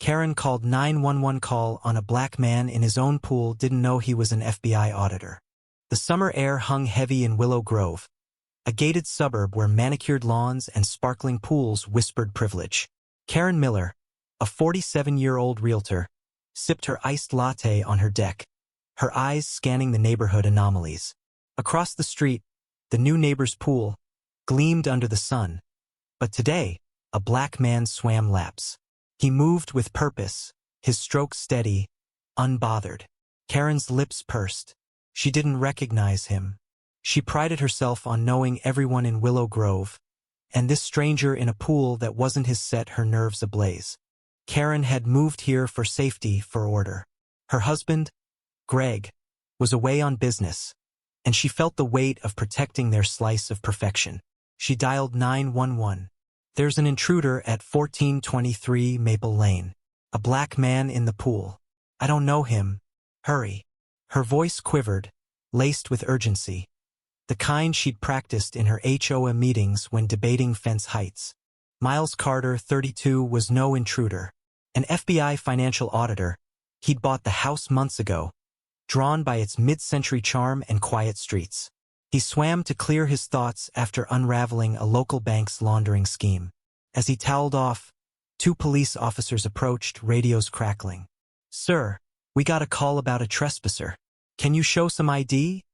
Karen called 911 call on a black man in his own pool didn't know he was an FBI auditor. The summer air hung heavy in Willow Grove, a gated suburb where manicured lawns and sparkling pools whispered privilege. Karen Miller, a 47-year-old realtor, sipped her iced latte on her deck, her eyes scanning the neighborhood anomalies. Across the street, the new neighbor's pool gleamed under the sun, but today, a black man swam laps. He moved with purpose, his strokes steady, unbothered. Karen's lips pursed. She didn't recognize him. She prided herself on knowing everyone in Willow Grove, and this stranger in a pool that wasn't his set her nerves ablaze. Karen had moved here for safety, for order. Her husband, Greg, was away on business, and she felt the weight of protecting their slice of perfection. She dialed 911. There's an intruder at 1423 Maple Lane. A black man in the pool. I don't know him. Hurry. Her voice quivered, laced with urgency, the kind she'd practiced in her HOA meetings when debating fence heights. Miles Carter, 32, was no intruder. An FBI financial auditor. He'd bought the house months ago, drawn by its mid-century charm and quiet streets. He swam to clear his thoughts after unraveling a local bank's laundering scheme. As he toweled off, 2 police officers approached, radios crackling. "Sir, we got a call about a trespasser. Can you show some ID?"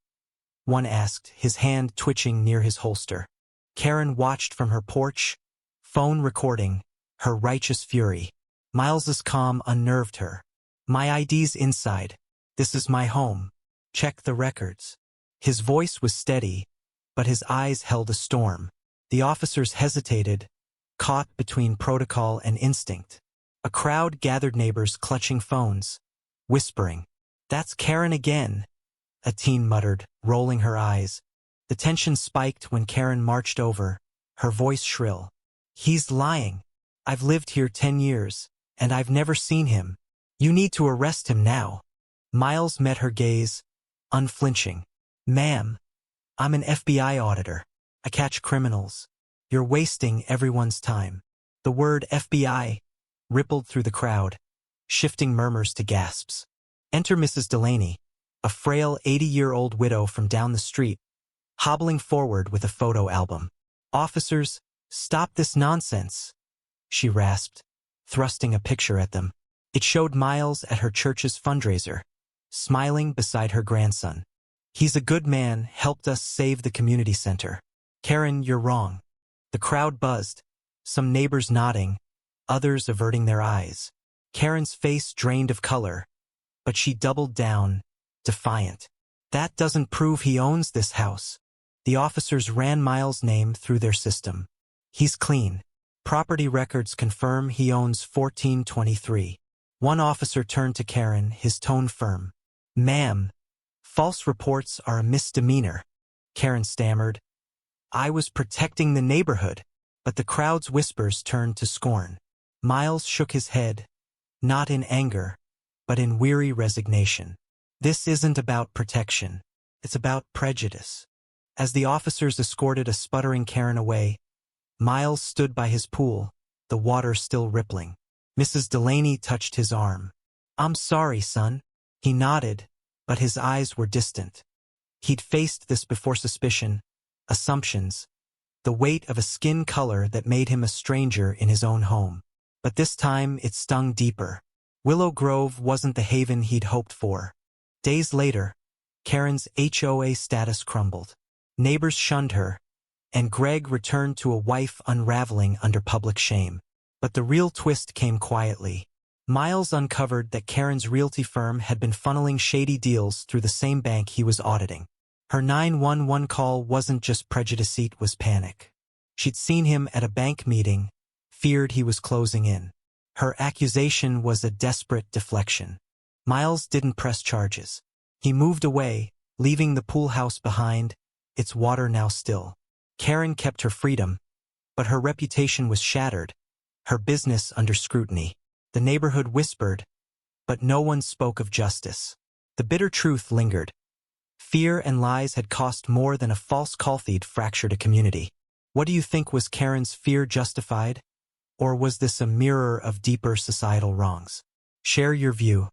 one asked, his hand twitching near his holster. Karen watched from her porch, phone recording, her righteous fury. Miles's calm unnerved her. "My ID's inside. This is my home. Check the records." His voice was steady, but his eyes held a storm. The officers hesitated, caught between protocol and instinct. A crowd gathered, neighbors clutching phones, whispering. "That's Karen again," a teen muttered, rolling her eyes. The tension spiked when Karen marched over, her voice shrill. "He's lying. I've lived here 10 years, and I've never seen him. You need to arrest him now." Miles met her gaze, unflinching. "Ma'am, I'm an FBI auditor. I catch criminals. You're wasting everyone's time." The word FBI rippled through the crowd, shifting murmurs to gasps. Enter Mrs. Delaney, a frail 80-year-old widow from down the street, hobbling forward with a photo album. "Officers, stop this nonsense," she rasped, thrusting a picture at them. It showed Miles at her church's fundraiser, smiling beside her grandson. "He's a good man, helped us save the community center." "Karen, you're wrong." The crowd buzzed, some neighbors nodding, others averting their eyes. Karen's face drained of color, but she doubled down, defiant. "That doesn't prove he owns this house." The officers ran Miles' name through their system. "He's clean. Property records confirm he owns 1423. One officer turned to Karen, his tone firm. "Ma'am, false reports are a misdemeanor." Karen stammered. "I was protecting the neighborhood." But the crowd's whispers turned to scorn. Miles shook his head, not in anger, but in weary resignation. "This isn't about protection. It's about prejudice." As the officers escorted a sputtering Karen away, Miles stood by his pool, the water still rippling. Mrs. Delaney touched his arm. "I'm sorry, son." He nodded, but his eyes were distant. He'd faced this before: suspicion, assumptions, the weight of a skin color that made him a stranger in his own home. But this time it stung deeper. Willow Grove wasn't the haven he'd hoped for. Days later, Karen's HOA status crumbled. Neighbors shunned her, and Greg returned to a wife unraveling under public shame. But the real twist came quietly. Miles uncovered that Karen's realty firm had been funneling shady deals through the same bank he was auditing. Her 911 call wasn't just prejudice, it was panic. She'd seen him at a bank meeting, feared he was closing in. Her accusation was a desperate deflection. Miles didn't press charges. He moved away, leaving the pool house behind, its water now still. Karen kept her freedom, but her reputation was shattered, her business under scrutiny. The neighborhood whispered, but no one spoke of justice. The bitter truth lingered. Fear and lies had cost more than a false call feed fractured a community. What do you think? Was Karen's fear justified? Or was this a mirror of deeper societal wrongs? Share your view.